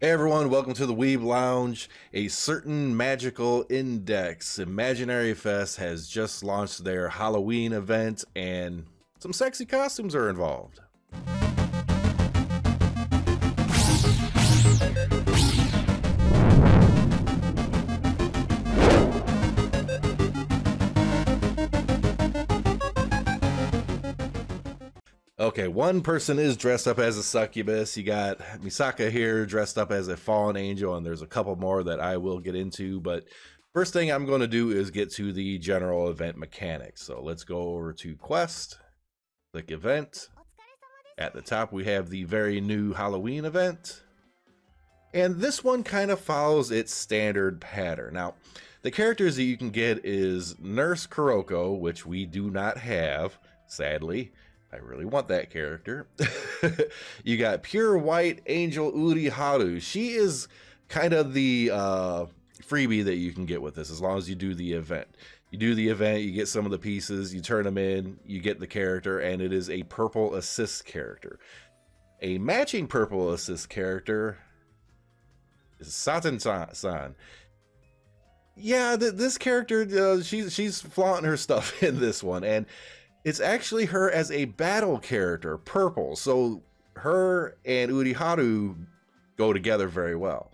Hey everyone, welcome to the Weeb Lounge. A certain magical index, Imaginary Fest, has just launched their Halloween event, and some sexy costumes are involved. Okay, one person is dressed up as a succubus. You got Misaka here dressed up as a fallen angel, and there's a couple more that I will get into. But first thing I'm going to do is get to the general event mechanics. So let's go over to Quest, click Event. At the top, we have the very new Halloween event. And this one kind of follows its standard pattern. Now, the characters that you can get is Nurse Kuroko, which we do not have, sadly. I really want that character. You got Pure White Angel Uriharu. She is kind of the freebie that you can get with this as long as you do the event. You do the event, you get some of the pieces, you turn them in, you get the character, and it is a purple assist character. A matching purple assist character is Satan-san. Yeah, this character, she's flaunting her stuff in this one, and it's actually her as a battle character, purple. So her and Uriharu go together very well.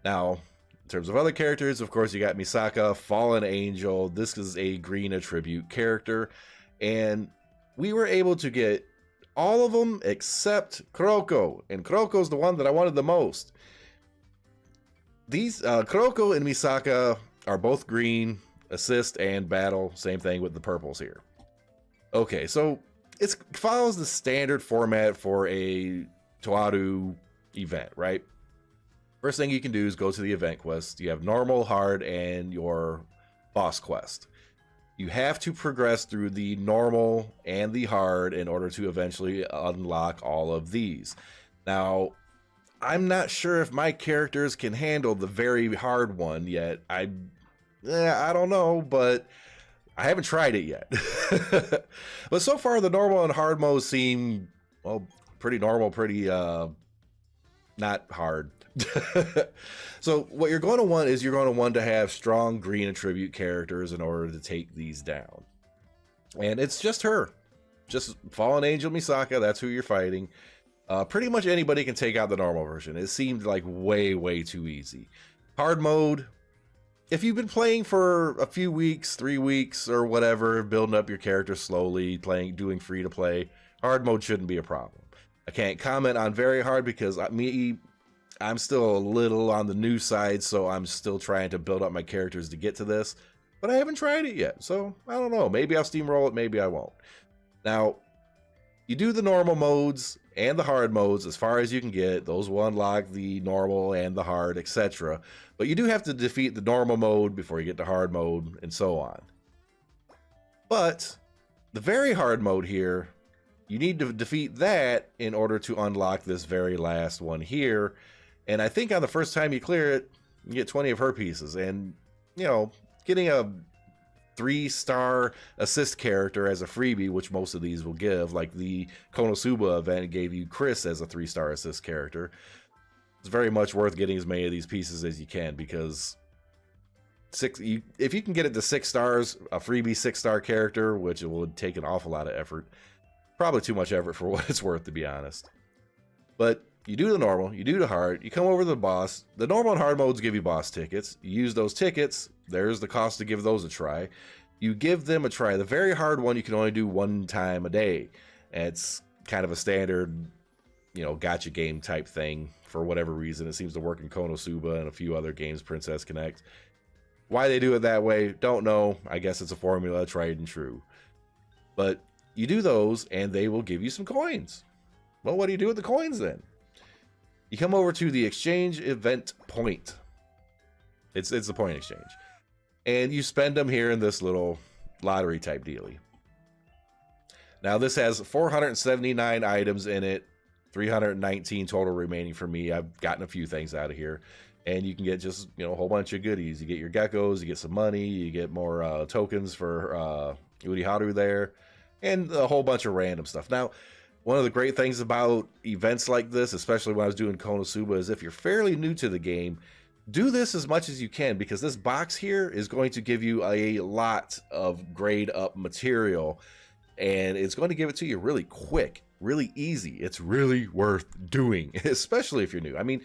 Now, in terms of other characters, of course, you got Misaka, Fallen Angel. This is a green attribute character. And we were able to get all of them except Kuroko. And Kuroko's the one that I wanted the most. These Kuroko and Misaka are both green, assist and battle. Same thing with the purples here. Okay, so it follows the standard format for a Toaru event, right? First thing you can do is go to the event quest. You have normal, hard, and your boss quest. You have to progress through the normal and the hard in order to eventually unlock all of these. Now, I'm not sure if my characters can handle the very hard one yet. I don't know, but I haven't tried it yet. But so far, the normal and hard modes seem, well, pretty normal, pretty not hard. So what you're going to want is you're going to want to have strong green attribute characters in order to take these down. And it's just her. Just Fallen Angel Misaka, that's who you're fighting. Pretty much anybody can take out the normal version. It seemed like way too easy. Hard mode, if you've been playing for a few weeks, 3 weeks or whatever, building up your character slowly, doing free to play, hard mode shouldn't be a problem. I can't comment on very hard because I'm still a little on the new side, so I'm still trying to build up my characters to get to this, but I haven't tried it yet, so I don't know. Maybe I'll steamroll it, maybe I won't. Now, you do the normal modes and the hard modes as far as you can get. Those will unlock the normal and the hard, etc. But you do have to defeat the normal mode before you get to hard mode and so on. But the very hard mode here, you need to defeat that in order to unlock this very last one here. And I think on the first time you clear it, you get 20 of her pieces. And, you know, getting a 3-star assist character as a freebie, which most of these will give, like the Konosuba event gave you Chris as a 3-star assist character. It's very much worth getting as many of these pieces as you can, because if you can get it to 6 stars, a freebie 6-star character, which it would take an awful lot of effort, probably too much effort for what it's worth, to be honest. But you do the normal, you do the hard, you come over to the boss. The normal and hard modes give you boss tickets. You use those tickets, there's the cost to give those a try. You give them a try. The very hard one you can only do 1 time a day. And it's kind of a standard, you know, gacha game type thing. For whatever reason, it seems to work in Konosuba and a few other games, Princess Connect. Why they do it that way, don't know. I guess it's a formula, tried and true. But you do those, and they will give you some coins. Well, what do you do with the coins then? You come over to the exchange event point. It's the point exchange. And you spend them here in this little lottery type dealie. Now this has 479 items in it, 319 total remaining for me. I've gotten a few things out of here. And you can get just, you know, a whole bunch of goodies. You get your geckos, you get some money, you get more tokens for Uriharu there, and a whole bunch of random stuff. Now, One of the great things about events like this, especially when I was doing Konosuba, is if you're fairly new to the game, do this as much as you can, because this box here is going to give you a lot of grade up material, and it's going to give it to you really quick, really easy. It's really worth doing, especially if you're new. I mean,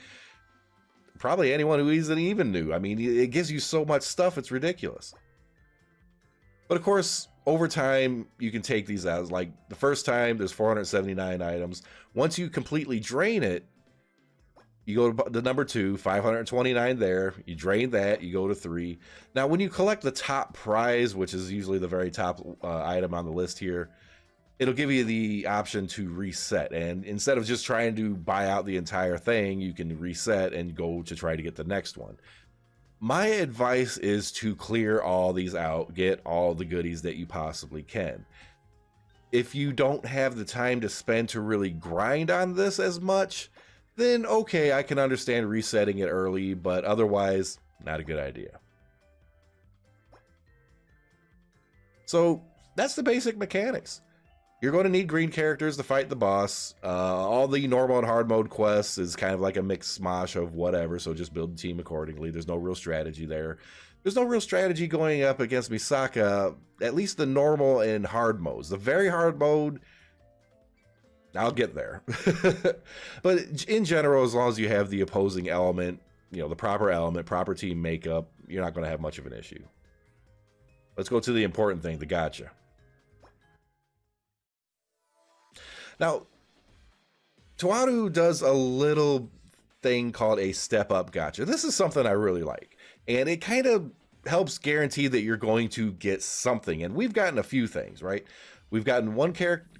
probably anyone who isn't even new. I mean, it gives you so much stuff, it's ridiculous. But of course, over time, you can take these out. Like the first time, there's 479 items. Once you completely drain it, you go to the number 2, 529 there. You drain that, you go to 3. Now, when you collect the top prize, which is usually the very top item on the list here, it'll give you the option to reset. And instead of just trying to buy out the entire thing, you can reset and go to try to get the next one. My advice is to clear all these out, get all the goodies that you possibly can. If you don't have the time to spend to really grind on this as much, then okay, I can understand resetting it early, but otherwise, not a good idea. So that's the basic mechanics. You're going to need green characters to fight the boss. All the normal and hard mode quests is kind of like a mixed smosh of whatever, so just build a team accordingly. There's no real strategy there. There's no real strategy going up against Misaka, at least the normal and hard modes. The very hard mode, I'll get there. But in general, as long as you have the opposing element, you know, the proper element, proper team makeup, you're not going to have much of an issue. Let's go to the important thing, the gacha. Now, TWL does a little thing called a step-up gacha. This is something I really like, and it kind of helps guarantee that you're going to get something. And we've gotten a few things, right? We've gotten one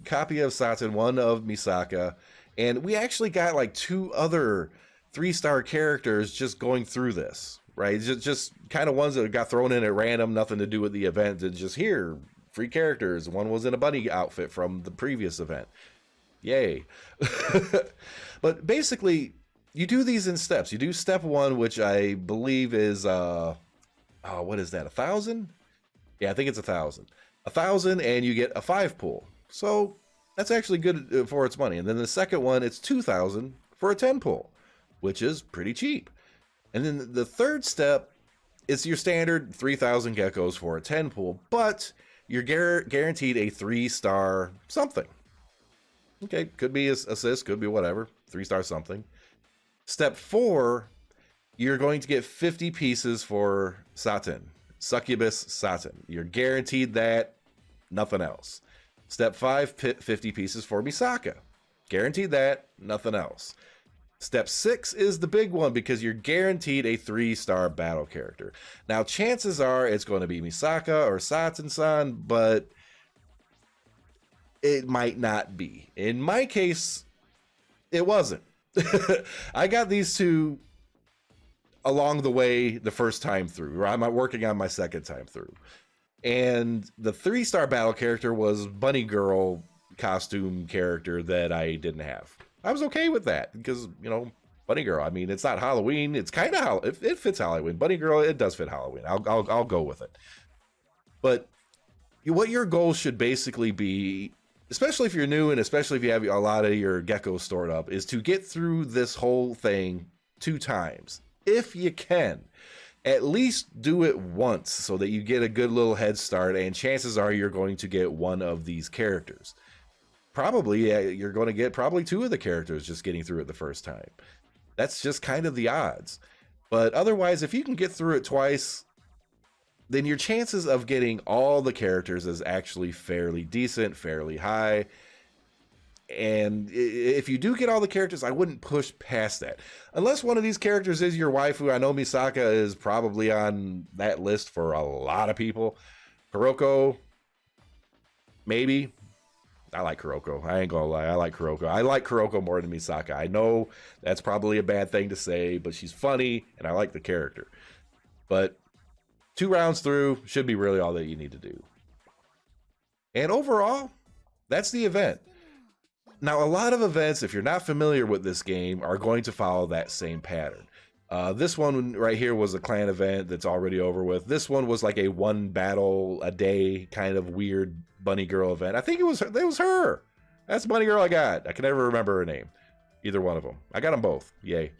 copy of Satin, one of Misaka, and we actually got like 2 other 3-star characters just going through this, right? Just kind of ones that got thrown in at random, nothing to do with the event, and just here, free characters. One was in a bunny outfit from the previous event. Yay. But basically, you do these in steps. You do step 1, which I believe is, what is that, 1,000? Yeah, I think it's 1,000. 1,000, and you get a 5 pull. So that's actually good for its money. And then the second one, it's 2,000 for a 10 pull, which is pretty cheap. And then the third step is your standard 3,000 geckos for a 10 pull, but you're guaranteed a 3-star something. Okay, could be assist, could be whatever, 3-star something. Step 4, you're going to get 50 pieces for Satin, succubus Satin. You're guaranteed that, nothing else. Step 5, 50 pieces for Misaka. Guaranteed that, nothing else. Step 6 is the big one, because you're guaranteed a 3-star battle character. Now, chances are it's going to be Misaka or Satin-san, but it might not be. In my case, it wasn't. I got these 2 along the way the first time through. I'm working on my second time through. And the 3-star battle character was Bunny Girl costume character that I didn't have. I was okay with that because, you know, Bunny Girl, I mean, it's not Halloween. It's kind of, it fits Halloween. Bunny Girl, it does fit Halloween. I'll go with it. But what your goal should basically be, especially if you're new and especially if you have a lot of your geckos stored up, is to get through this whole thing 2 times. If you can, at least do it once so that you get a good little head start, and chances are you're going to get one of these characters. Probably you're going to get probably 2 of the characters just getting through it the first time. That's just kind of the odds. But otherwise, if you can get through it twice, then your chances of getting all the characters is actually fairly decent, fairly high. And if you do get all the characters, I wouldn't push past that. Unless one of these characters is your waifu. I know Misaka is probably on that list for a lot of people. Kuroko, maybe. I like Kuroko. I ain't gonna lie. I like Kuroko. I like Kuroko more than Misaka. I know that's probably a bad thing to say, but she's funny, and I like the character. But 2 rounds through should be really all that you need to do. And overall, that's the event. Now, a lot of events, if you're not familiar with this game, are going to follow that same pattern. This one right here was a clan event that's already over with. This one was like a 1 battle a day kind of weird bunny girl event. I think it was her. That's Bunny Girl I got. I can never remember her name. Either one of them. I got them both. Yay.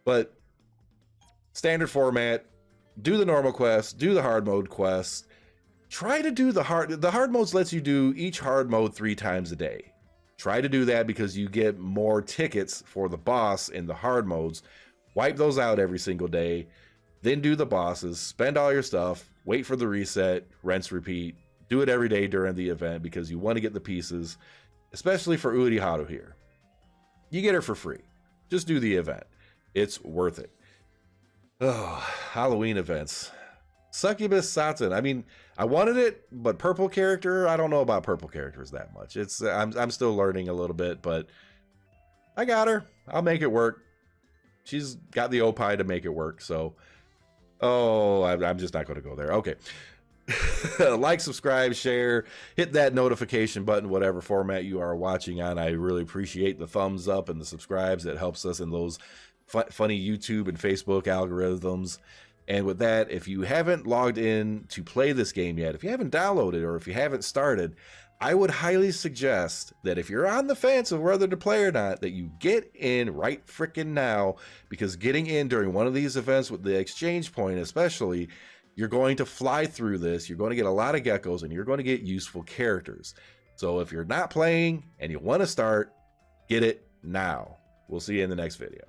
But standard format, do the normal quest, do the hard mode quest. Try to do the hard modes lets you do each hard mode 3 times a day. Try to do that because you get more tickets for the boss in the hard modes. Wipe those out every single day. Then do the bosses, spend all your stuff, wait for the reset, rinse, repeat. Do it every day during the event because you want to get the pieces, especially for Uriharu here. You get her for free. Just do the event. It's worth it. Oh, Halloween events. Succubus Satan. I mean, I wanted it, but purple character, I don't know about purple characters that much. It's I'm still learning a little bit, but I got her. I'll make it work. She's got the opie to make it work, so I'm just not going to go there. Okay. Like, subscribe, share, hit that notification button, whatever format you are watching on. I really appreciate the thumbs up and the subscribes. It helps us in those funny YouTube and Facebook algorithms. And with that, if you haven't logged in to play this game yet, if you haven't downloaded or if you haven't started, I would highly suggest that if you're on the fence of whether to play or not, that you get in right frickin' now, because getting in during one of these events with the exchange point especially, you're going to fly through this, you're going to get a lot of geckos, and you're going to get useful characters. So if you're not playing and you want to start, get it now. We'll see you in the next video.